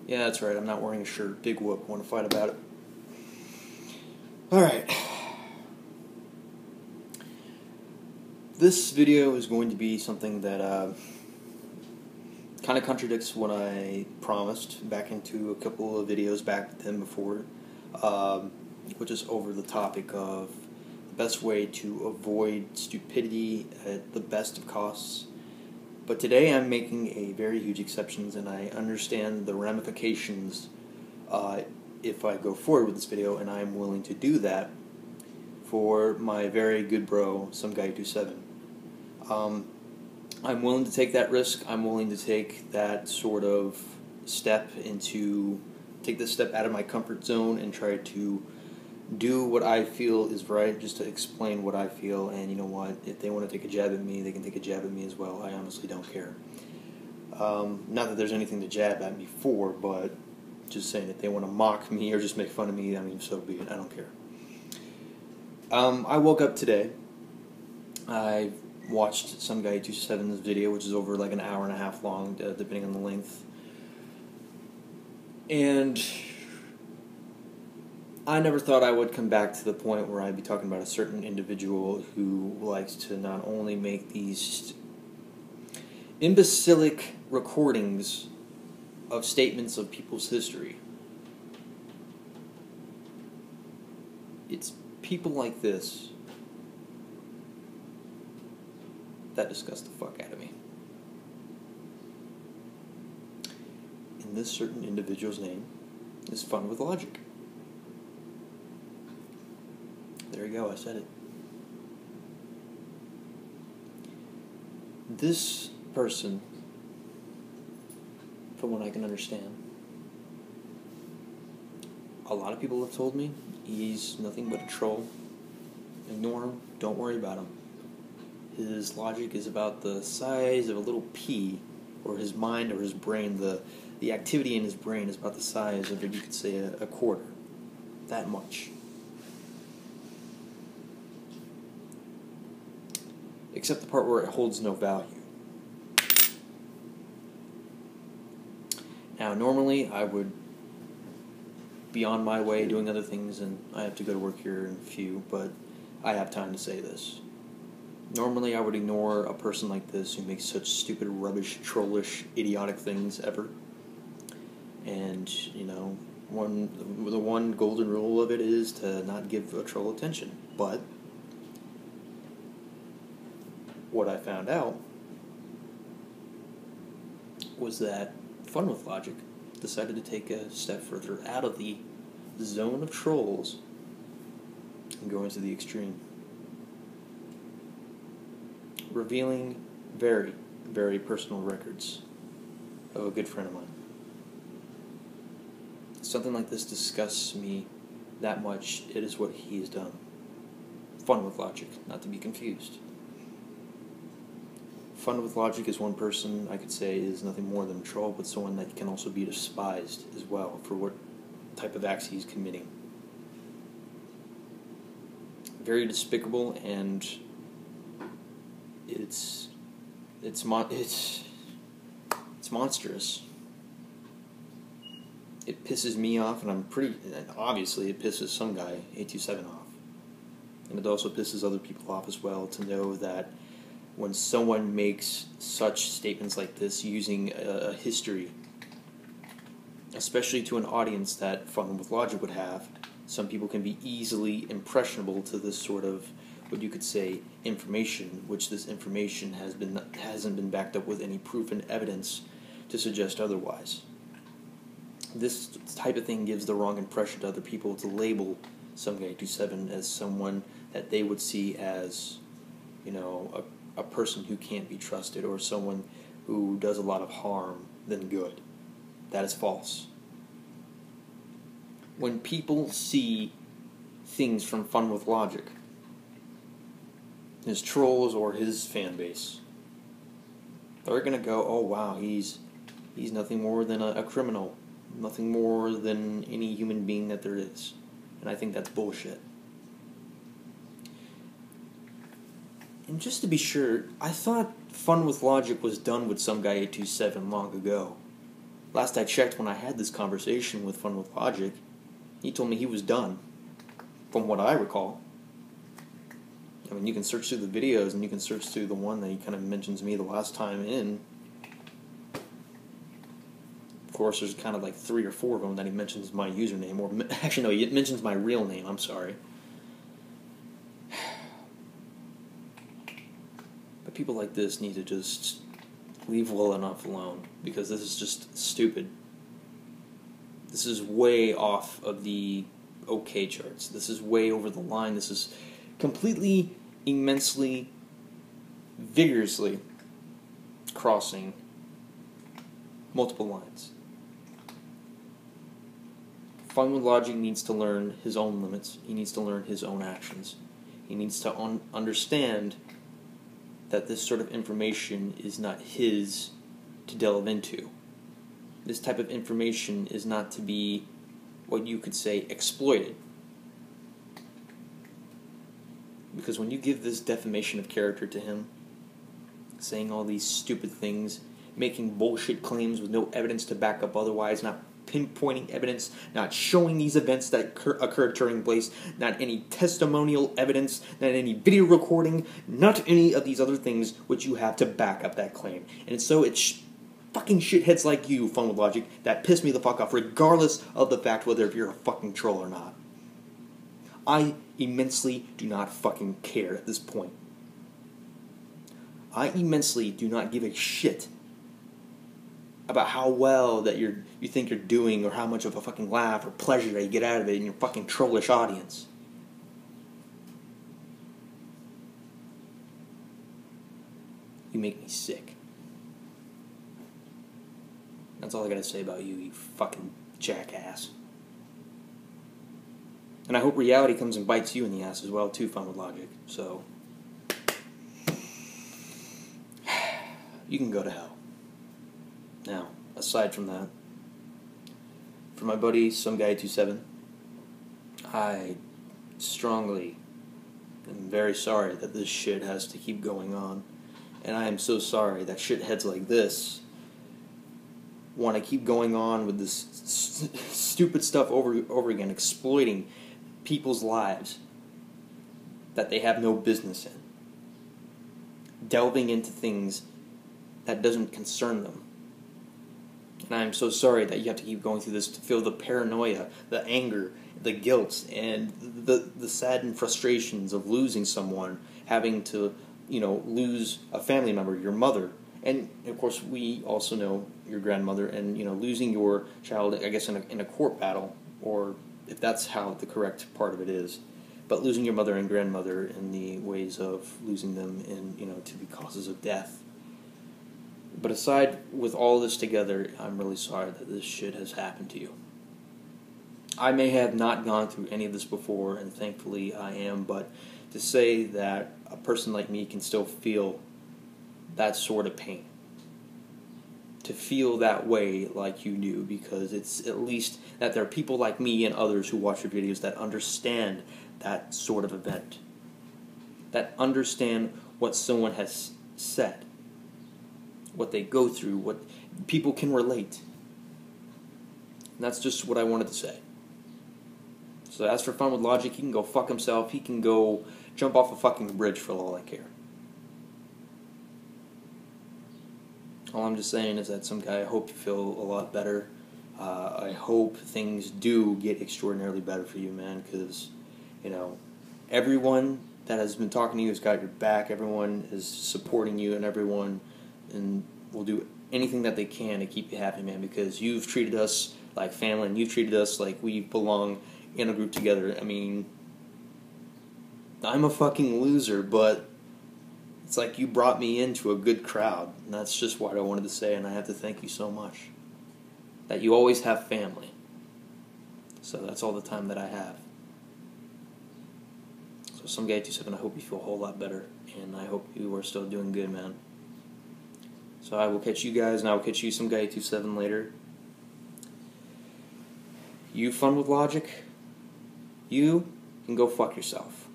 Yeah, that's right. I'm not wearing a shirt. Big whoop. Want to fight about it? Alright. This video is going to be something that kind of contradicts what I promised back into a couple of videos back then before, which is over the topic of the best way to avoid stupidity at the best of costs. But today I'm making a very huge exception, and I understand the ramifications if I go forward with this video, and I'm willing to do that for my very good bro, Someguy827. I'm willing to take that risk. I'm willing to take that sort of take this step out of my comfort zone and try to do what I feel is right, just to explain what I feel. And you know what? If they want to take a jab at me, they can take a jab at me as well. I honestly don't care. Not that there's anything to jab at me for, but just saying, if they want to mock me or just make fun of me, I mean, so be it. I don't care. I woke up today. I watched Someguy827's video, which is over like an hour and a half long, depending on the length. And I never thought I would come back to the point where I'd be talking about a certain individual who likes to not only make these imbecilic recordings of statements of people's history. It's people like this that disgust the fuck out of me. And this certain individual's name is Fun with Logic. There you go, I said it. This person, from what I can understand, a lot of people have told me he's nothing but a troll. Ignore him, don't worry about him. His logic is about the size of a little pea, or his mind or his brain, the activity in his brain is about the size of, you could say, a quarter. That much. Except the part where it holds no value. Now, normally I would be on my way doing other things, and I have to go to work here in a few, but I have time to say this. Normally I would ignore a person like this who makes such stupid, rubbish, trollish, idiotic things ever. And, you know, the one golden rule of it is to not give a troll attention. But what I found out was that Fun with Logic decided to take a step further out of the zone of trolls and go into the extreme, revealing very, very personal records of a good friend of mine. Something like this disgusts me that much. It is what he has done. Fun with Logic, not to be confused. Fun with Logic is one person I could say is nothing more than a troll, but someone that can also be despised as well for what type of acts he's committing. Very despicable, and it's monstrous. It pisses me off, and obviously it pisses Someguy827 off. And it also pisses other people off as well to know that when someone makes such statements like this using a history, especially to an audience that Fun with Logic would have, some people can be easily impressionable to this sort of, what you could say, information, which this information hasn't been backed up with any proof and evidence to suggest otherwise. This type of thing gives the wrong impression to other people to label Someguy827 as someone that they would see as, you know, a person who can't be trusted, or someone who does a lot of harm than good. That is false. When people see things from Fun with Logic, his trolls or his fan base, they're going to go, oh wow, he's nothing more than a criminal, nothing more than any human being that there is. And I think that's bullshit. And just to be sure, I thought Fun with Logic was done with Someguy827 long ago. last I checked when I had this conversation with Fun with Logic, he told me he was done, from what I recall. I mean, you can search through the videos, and you can search through the one that he kind of mentions me the last time in. Of course, there's kind of like 3 or 4 of them that he mentions my username, or actually no, he mentions my real name, I'm sorry. But people like this need to just leave well enough alone, because this is just stupid. This is way off of the OK charts. This is way over the line. This is completely, immensely, vigorously crossing multiple lines. Fun with Logic needs to learn his own limits. He needs to learn his own actions. He needs to understand that this sort of information is not his to delve into. This type of information is not to be, what you could say, exploited. Because when you give this defamation of character to him, saying all these stupid things, making bullshit claims with no evidence to back up otherwise, not pinpointing evidence, not showing these events that occurred during place, not any testimonial evidence, not any video recording, not any of these other things which you have to back up that claim. And so it's fucking shitheads like you, Fun with Logic, that piss me the fuck off, regardless of the fact whether if you're a fucking troll or not. I immensely do not fucking care at this point. I immensely do not give a shit about how well that you think you're doing, or how much of a fucking laugh or pleasure that you get out of it in your fucking trollish audience. You make me sick. That's all I gotta say about you, you fucking jackass. And I hope reality comes and bites you in the ass as well, too, Fun with Logic. So, you can go to hell. Now, aside from that, for my buddy Someguy827, I strongly am very sorry that this shit has to keep going on. And I am so sorry that shitheads like this want to keep going on with this stupid stuff over again, exploiting people's lives that they have no business in, delving into things that doesn't concern them. And I'm so sorry that you have to keep going through this to feel the paranoia, the anger, the guilt, and the saddened frustrations of losing someone, having to, lose a family member, your mother, and of course we also know your grandmother, and losing your child, I guess, in a court battle, or if that's how the correct part of it is, but losing your mother and grandmother in the ways of losing them in to be causes of death. But aside with all this together, I'm really sorry that this shit has happened to you. I may have not gone through any of this before, and thankfully I am, but to say that a person like me can still feel that sort of pain, to feel that way like you do, because it's at least that there are people like me and others who watch your videos that understand that sort of event, that understand what someone has said, what they go through, what people can relate. And that's just what I wanted to say. So as for Fun with Logic, he can go fuck himself. He can go jump off a fucking bridge for all I care. All I'm just saying is that Someguy, I hope you feel a lot better. I hope things do get extraordinarily better for you, man, because, everyone that has been talking to you has got your back. Everyone is supporting you, and everyone will do anything that they can to keep you happy, man, because you've treated us like family, and you've treated us like we belong in a group together. I mean, I'm a fucking loser, but it's like you brought me into a good crowd, and that's just what I wanted to say, and I have to thank you so much. That you always have family. So that's all the time that I have. So Someguy827, I hope you feel a whole lot better, and I hope you are still doing good, man. So I will catch you guys, and I will catch you, Someguy827, later. You Fun with Logic, you can go fuck yourself.